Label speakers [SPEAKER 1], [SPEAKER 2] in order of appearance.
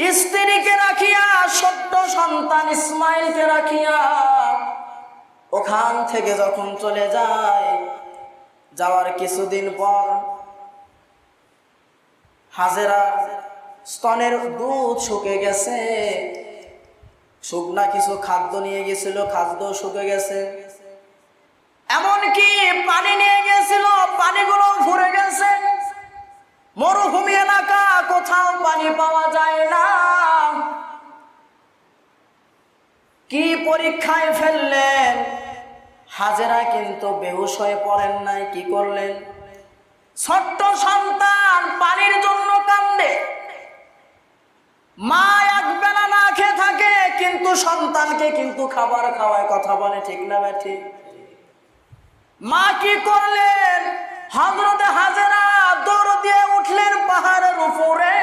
[SPEAKER 1] স্ত্রীকে রাখিয়া ছোট্ট সন্তান ইসমাইলকে রাখিয়া ওখান থেকে যখন চলে যায়, যাওয়ার কিছুদিন পর হাজেরা স্তনের দুধ শুকে গেছে, শুকনা কিছু খাদ্য নিয়ে গেছিল, খাদ্য শুকে গেছে, এমনকি পানি নিয়ে গেছিল, পানিগুলো ভরে গেছে। মরুভূমি এলাকা, কোথাও পানি পাওয়া যায় না। কি পরীক্ষায় ফেললেন, হাজেরা কিন্তু বেহুশ হয়ে পড়েন নাই। কি করলেন? ছোট্ট সন্তান পানির জন্য কান্দে, মা এক বেলা না খেয়ে থাকে, কিন্তু সন্তানকে কিন্তু খাবার খাওয়ায়। কথা বলে ঠিক না ঠিক? মা কি করলেন? হযরতে হাজেরা দৌড় দিয়ে উঠলেন পাহাড়ের উপরে।